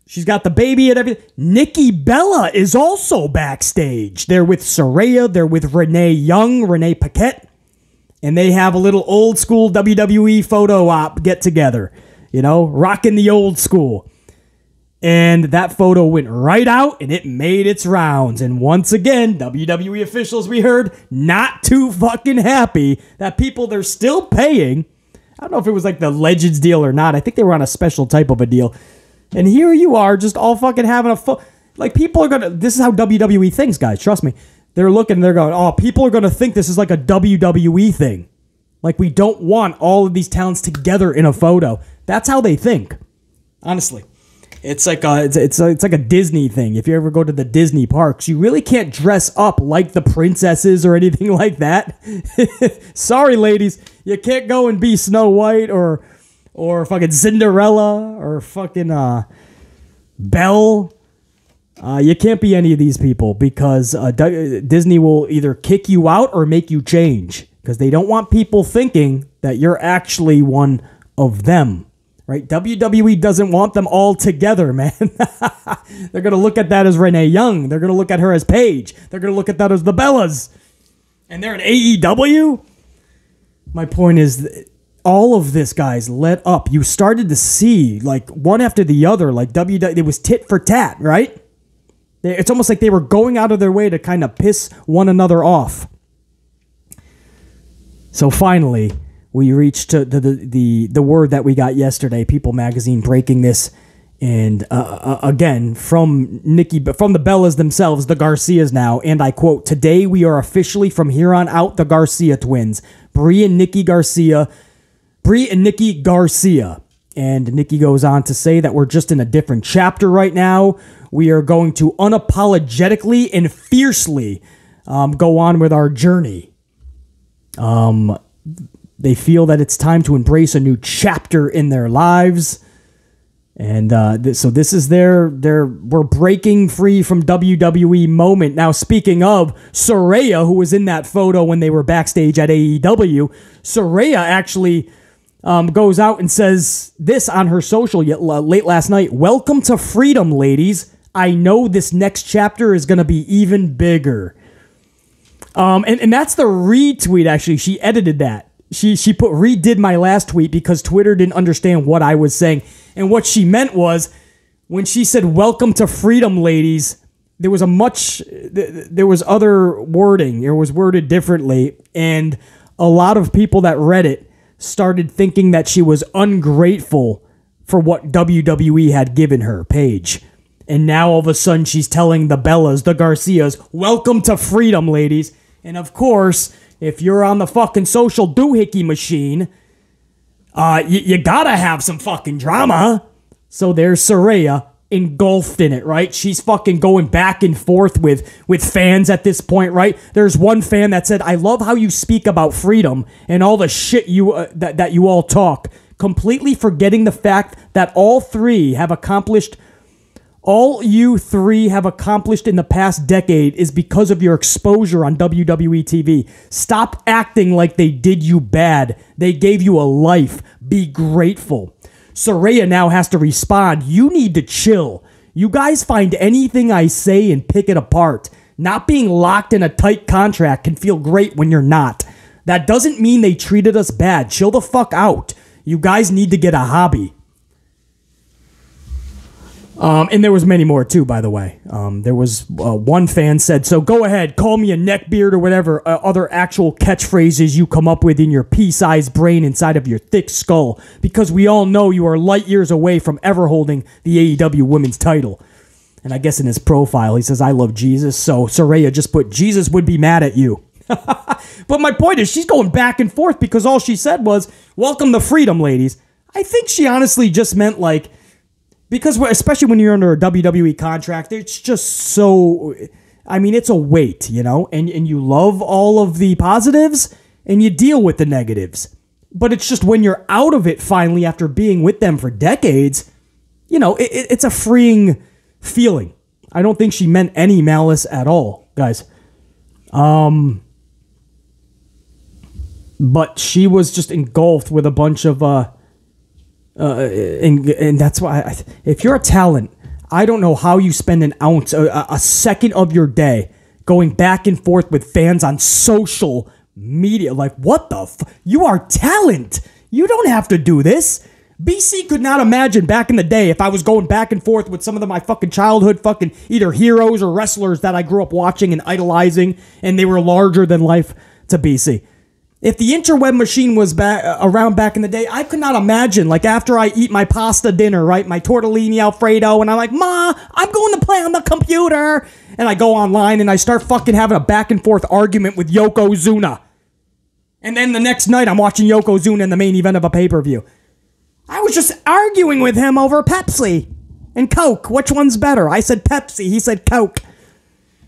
She's got the baby and everything. Nikki Bella is also backstage. They're with Saraya. They're with Renee Paquette. And they have a little old school WWE photo op get together. You know, rocking the old school. And that photo went right out and it made its rounds. And once again, WWE officials, we heard, not too fucking happy that people they're still paying. I don't know if it was like the Legends deal or not. I think they were on a special type of a deal. And here you are, just all fucking having a like, people are gonna, this is how WWE thinks, guys, trust me. They're looking, they're going, oh, people are gonna think this is like a WWE thing. Like, we don't want all of these talents together in a photo. That's how they think, honestly. It's like a Disney thing. If you ever go to the Disney parks, you really can't dress up like the princesses or anything like that. Sorry, ladies, you can't go and be Snow White or fucking Cinderella or fucking Belle. You can't be any of these people because Disney will either kick you out or make you change because they don't want people thinking that you're actually one of them. Right? WWE doesn't want them all together, man. They're going to look at that as Renee Young. They're going to look at her as Paige. They're going to look at that as the Bellas. And they're in AEW? My point is, all of this, guys, let up. You started to see, like, one after the other, like, WWE, it was tit for tat, right? It's almost like they were going out of their way to kind of piss one another off. So we reached to the word that we got yesterday. People Magazine breaking this, and again from the Bellas themselves, the Garcias now, and I quote: "Today we are officially from here on out the Garcia twins, Brie and Nikki Garcia." And Nikki goes on to say that we're just in a different chapter right now. We are going to unapologetically and fiercely go on with our journey. They feel that it's time to embrace a new chapter in their lives. And so this is their we're breaking free from WWE moment. Now, speaking of Saraya, who was in that photo when they were backstage at AEW, Saraya actually goes out and says this on her social late last night: "Welcome to freedom, ladies. I know this next chapter is going to be even bigger." And that's the retweet, actually. She edited that. She redid my last tweet because Twitter didn't understand what I was saying. And what she meant was, when she said, "Welcome to freedom, ladies," there was other wording. It was worded differently. And a lot of people that read it started thinking that she was ungrateful for what WWE had given her, Paige. And now all of a sudden she's telling the Bellas, the Garcias, "Welcome to freedom, ladies." And of course, if you're on the fucking social doohickey machine, you gotta have some fucking drama. So there's Saraya engulfed in it, right? She's fucking going back and forth with fans at this point, right? There's one fan that said, "I love how you speak about freedom and all the shit that you all talk, completely forgetting the fact that all you three have accomplished in the past decade is because of your exposure on WWE TV. Stop acting like they did you bad. They gave you a life. Be grateful." Saraya now has to respond, "You need to chill. You guys find anything I say and pick it apart. Not being locked in a tight contract can feel great when you're not. That doesn't mean they treated us bad. Chill the fuck out. You guys need to get a hobby." And there was many more too, by the way. There was one fan said, "So go ahead, call me a neckbeard or whatever other actual catchphrases you come up with in your pea-sized brain inside of your thick skull, because we all know you are light years away from ever holding the AEW women's title." And I guess in his profile, he says, "I love Jesus." So Saraya just put, "Jesus would be mad at you." But my point is, she's going back and forth because all she said was, "Welcome to freedom, ladies." I think she honestly just meant like, because especially when you're under a WWE contract, it's just so, I mean, it's a weight, you know, and you love all of the positives and you deal with the negatives. But it's just when you're out of it finally after being with them for decades, you know, it's a freeing feeling. I don't think she meant any malice at all, guys. But she was just engulfed with a bunch of, and that's why, if you're a talent, I don't know how you spend an ounce, a second of your day going back and forth with fans on social media. Like, what the you are talent. You don't have to do this. BC could not imagine back in the day if I was going back and forth with some of my fucking childhood fucking either heroes or wrestlers that I grew up watching and idolizing, and they were larger than life to BC. If the interweb machine was around back in the day, I could not imagine, like, after I eat my pasta dinner, right, my tortellini Alfredo, and I'm like, "Ma, I'm going to play on the computer," and I go online and I start fucking having a back and forth argument with Yokozuna. And then the next night, I'm watching Yokozuna in the main event of a pay-per-view. I was just arguing with him over Pepsi. and Coke. Which one's better? I said Pepsi. He said Coke.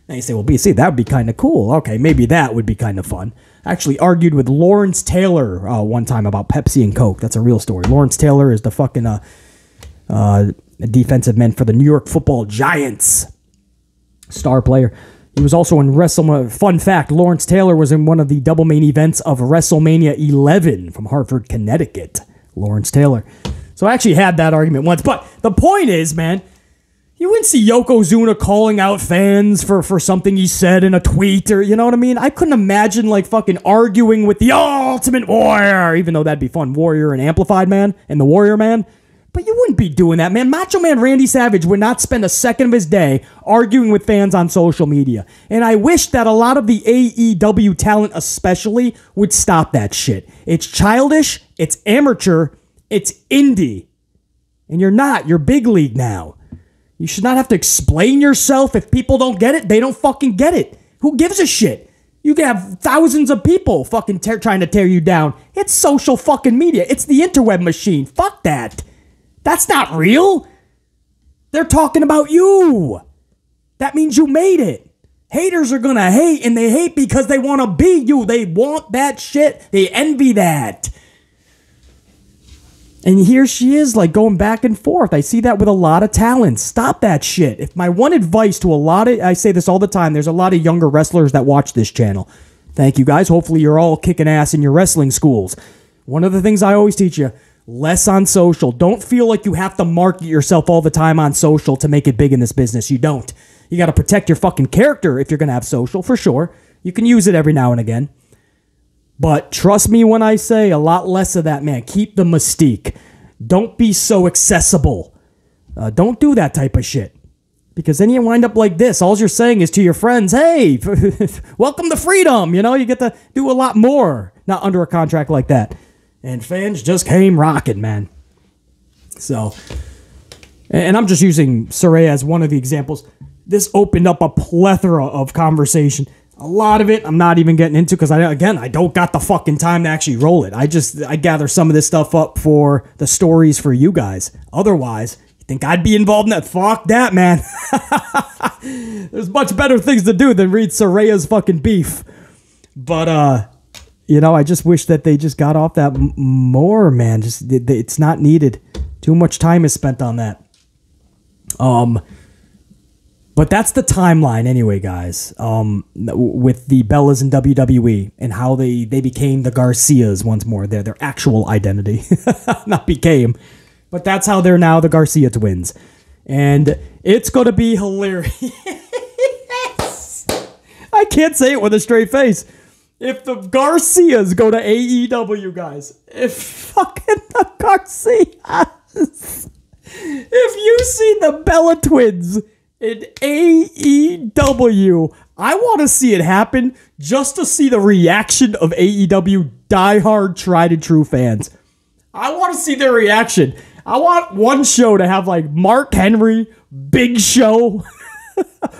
And you say, well, BC, that would be kind of cool. Okay, maybe that would be kind of fun. I actually argued with Lawrence Taylor one time about Pepsi and Coke. That's a real story. Lawrence Taylor is the fucking defensive man for the New York Football Giants. Star player. He was also in WrestleMania. Fun fact, Lawrence Taylor was in one of the double main events of WrestleMania 11 from Hartford, Connecticut. Lawrence Taylor. So I actually had that argument once. But the point is, man, you wouldn't see Yokozuna calling out fans for something he said in a tweet, or, you know what I mean? I couldn't imagine, like, fucking arguing with the Ultimate Warrior, even though that'd be fun. Warrior and Amplified Man and the Warrior Man. But you wouldn't be doing that, man. Macho Man Randy Savage would not spend a second of his day arguing with fans on social media. And I wish that a lot of the AEW talent especially would stop that shit. It's childish, it's amateur, it's indie. And you're not. You're big league now. You should not have to explain yourself. If people don't get it, they don't fucking get it. Who gives a shit? You can have thousands of people fucking trying to tear you down. It's social fucking media. It's the interweb machine. Fuck that. That's not real. They're talking about you. That means you made it. Haters are gonna hate, and they hate because they want to be you. They want that shit. They envy that. And here she is, like, going back and forth. I see that with a lot of talent. Stop that shit. If my one advice to a lot of, I say this all the time, there's a lot of younger wrestlers that watch this channel. Thank you, guys. Hopefully you're all kicking ass in your wrestling schools. One of the things I always teach you, less on social. Don't feel like you have to market yourself all the time on social to make it big in this business. You don't. You got to protect your fucking character if you're going to have social, for sure. You can use it every now and again. But trust me when I say a lot less of that, man. Keep the mystique. Don't be so accessible. Don't do that type of shit. Because then you wind up like this. All you're saying is to your friends, hey, welcome to freedom. You know, you get to do a lot more. Not under a contract like that. And fans just came rocking, man. So, and I'm just using Saraya as one of the examples. This opened up a plethora of conversation. A lot of it I'm not even getting into because, I don't got the fucking time to actually roll it. I gather some of this stuff up for the stories for you guys. Otherwise, you think I'd be involved in that? Fuck that, man. There's much better things to do than read Soriyas fucking beef. But, I just wish that they just got off that more, man. It's not needed. Too much time is spent on that. But that's the timeline anyway, guys, with the Bellas in WWE and how they became the Garcias once more. They're their actual identity. Not became. But that's how they're now the Garcia twins. And it's going to be hilarious. I can't say it with a straight face. If the Garcias go to AEW, guys, if fucking the Garcias, if you see the Bella twins in AEW, I want to see it happen just to see the reaction of AEW diehard tried and true fans. I want to see their reaction. I want one show to have like Mark Henry, Big Show,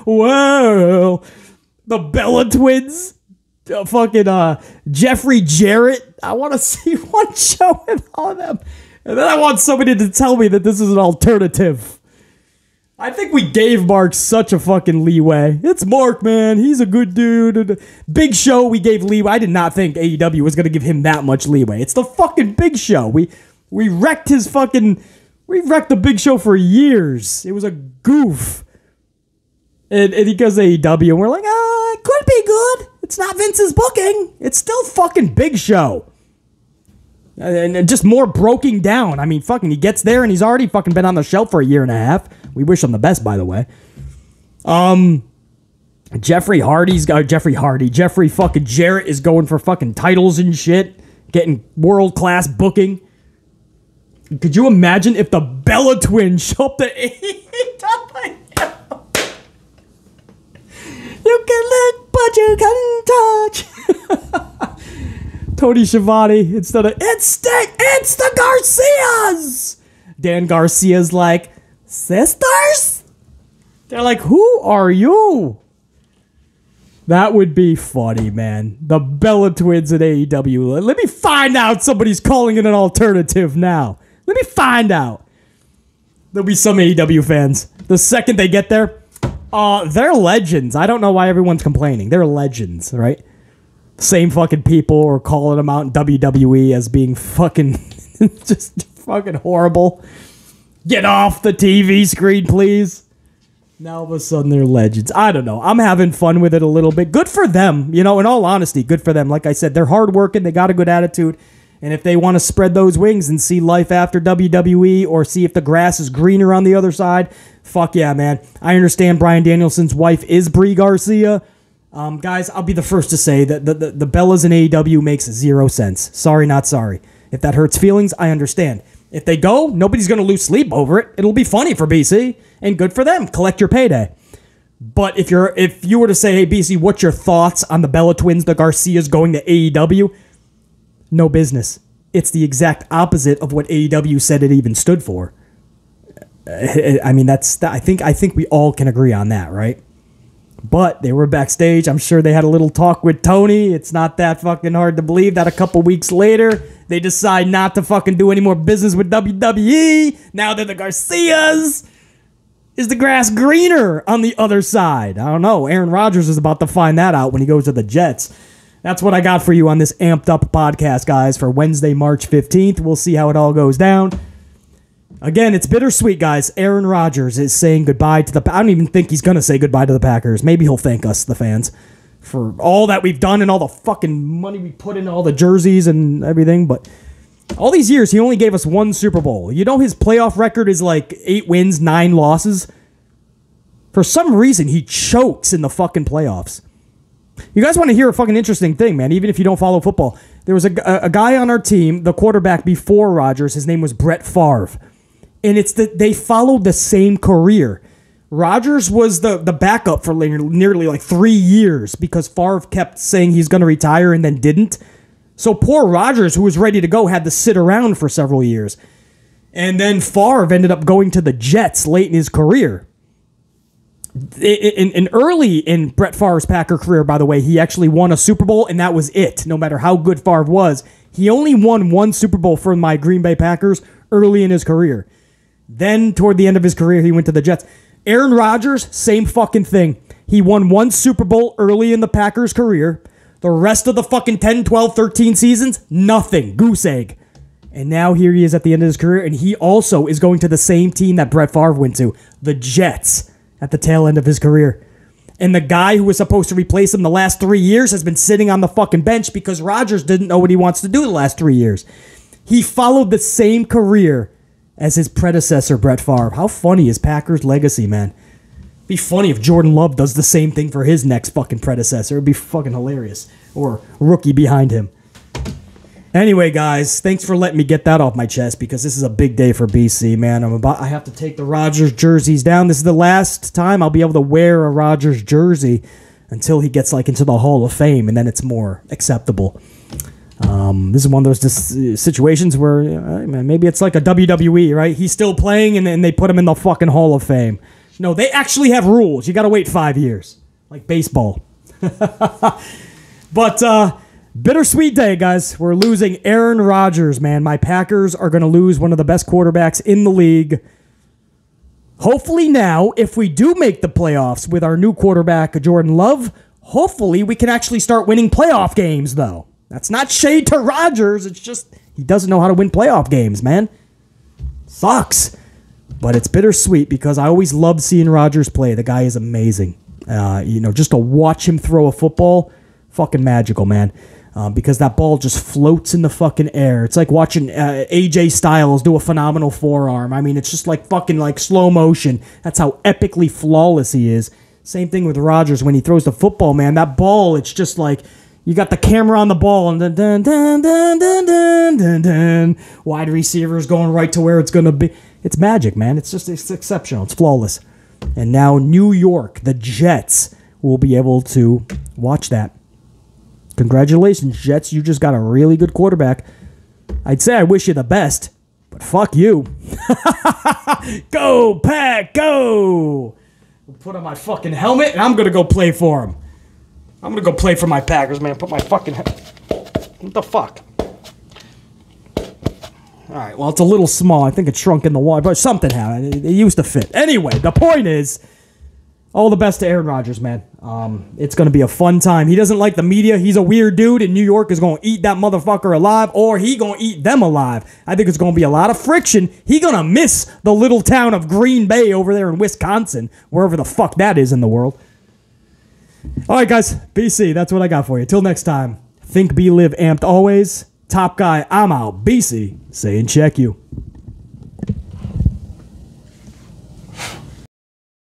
whoa, the Bella twins, fucking Jeffrey Jarrett. I want to see one show with all of them. And then I want somebody to tell me that this is an alternative. I think we gave Mark such a fucking leeway. It's Mark, man. He's a good dude. Big Show, we gave leeway. I did not think AEW was going to give him that much leeway. It's the fucking Big Show. We wrecked his fucking... We wrecked the Big Show for years. It was a goof. And he goes to AEW, and we're like, it could be good. It's not Vince's booking. It's still fucking Big Show. And just more broken down. I mean, fucking, he gets there, and he's already fucking been on the shelf for a year and a half. We wish him the best, by the way. Jeffrey fucking Jarrett is going for fucking titles and shit. Getting world-class booking. Could you imagine if the Bella twins show up to AEW? You can look, but you can't touch. Tony Schiavone instead of, it's the Garcias! Dan Garcia's like, sisters? They're like, who are you? That would be funny, man. The Bella twins at AEW. Let me find out somebody's calling it an alternative now. Let me find out. There'll be some AEW fans. The second they get there, they're legends. I don't know why everyone's complaining. They're legends, right? Same fucking people are calling them out in WWE as being fucking just fucking horrible. Get off the TV screen, please. Now all of a sudden they're legends. I don't know. I'm having fun with it a little bit. Good for them. You know, in all honesty, good for them. Like I said, they're hardworking. They got a good attitude. And if they want to spread those wings and see life after WWE or see if the grass is greener on the other side, fuck yeah, man. I understand Bryan Danielson's wife is Brie Garcia. Guys, I'll be the first to say that the Bellas in AEW makes 0 sense. Sorry, not sorry. If that hurts feelings, I understand. If they go, nobody's going to lose sleep over it. It'll be funny for BC, and good for them. Collect your payday. But if you were to say, hey, BC, what's your thoughts on the Bella Twins, the Garcias going to AEW? No business. It's the exact opposite of what AEW said it even stood for. I mean, I think we all can agree on that, right? But they were backstage. I'm sure they had a little talk with Tony. It's not that fucking hard to believe that a couple weeks later, they decide not to fucking do any more business with WWE. Now they're the Garcias. Is the grass greener on the other side? I don't know. Aaron Rodgers is about to find that out when he goes to the Jets. That's what I got for you on this amped up podcast, guys, for Wednesday, March 15th. We'll see how it all goes down. Again, it's bittersweet, guys. Aaron Rodgers is saying goodbye to the... I don't even think he's going to say goodbye to the Packers. Maybe he'll thank us, the fans, for all that we've done and all the fucking money we put into all the jerseys and everything. But all these years, he only gave us 1 Super Bowl. You know his playoff record is like 8 wins, 9 losses? For some reason, he chokes in the fucking playoffs. You guys want to hear a fucking interesting thing, man, even if you don't follow football. There was a guy on our team, the quarterback before Rodgers. His name was Brett Favre. And it's they followed the same career. Rodgers was the backup for nearly like 3 years because Favre kept saying he's going to retire and then didn't. So poor Rodgers, who was ready to go, had to sit around for several years. And then Favre ended up going to the Jets late in his career. Early in Brett Favre's Packer career, by the way, he actually won a Super Bowl, and that was it. No matter how good Favre was, he only won 1 Super Bowl for my Green Bay Packers early in his career. Then, toward the end of his career, he went to the Jets. Aaron Rodgers, same fucking thing. He won 1 Super Bowl early in the Packers' career. The rest of the fucking 10, 12, 13 seasons, nothing. Goose egg. And now here he is at the end of his career, and he also is going to the same team that Brett Favre went to, the Jets, at the tail end of his career. And the guy who was supposed to replace him the last 3 years has been sitting on the fucking bench because Rodgers didn't know what he wants to do the last 3 years. He followed the same career as his predecessor, Brett Favre. How funny is Packers' legacy, man? Be funny if Jordan Love does the same thing for his next fucking predecessor. It'd be fucking hilarious. Or rookie behind him. Anyway, guys, thanks for letting me get that off my chest because this is a big day for BC, man. I have to take the Rodgers jerseys down. This is the last time I'll be able to wear a Rodgers jersey until he gets like into the Hall of Fame, and then it's more acceptable. This is one of those situations where maybe it's like a WWE, right? He's still playing, and they put him in the fucking Hall of Fame. No, they actually have rules. You got to wait 5 years, like baseball. But bittersweet day, guys. We're losing Aaron Rodgers, man. My Packers are going to lose one of the best quarterbacks in the league. Hopefully now, if we do make the playoffs with our new quarterback, Jordan Love, hopefully we can actually start winning playoff games, though. That's not shade to Rodgers. It's just he doesn't know how to win playoff games, man. Sucks. But it's bittersweet because I always love seeing Rodgers play. The guy is amazing. Just to watch him throw a football, fucking magical, man. Because that ball just floats in the fucking air. It's like watching AJ Styles do a phenomenal forearm. I mean, it's just like fucking like slow motion. That's how epically flawless he is. Same thing with Rodgers when he throws the football, man. That ball, it's just like you got the camera on the ball and then dun, dun, dun, dun, dun, dun, dun. Wide receivers going right to where it's going to be. It's magic, man. It's exceptional. It's flawless. And now New York, the Jets, will be able to watch that. Congratulations, Jets. You just got a really good quarterback. I'd say I wish you the best, but fuck you. Go, Pack, go! I'll put on my fucking helmet, and I'm going to go play for him. I'm going to go play for my Packers, man. Put my fucking... What the fuck? All right, well, it's a little small. I think it shrunk in the water, but something happened. It used to fit. Anyway, the point is, all the best to Aaron Rodgers, man. It's going to be a fun time. He doesn't like the media. He's a weird dude, and New York is going to eat that motherfucker alive, or he going to eat them alive. I think it's going to be a lot of friction. He going to miss the little town of Green Bay over there in Wisconsin, wherever the fuck that is in the world. All right, guys. BC, that's what I got for you. Till next time, think, be, live, amped always. Top guy, I'm out. BC, saying check you.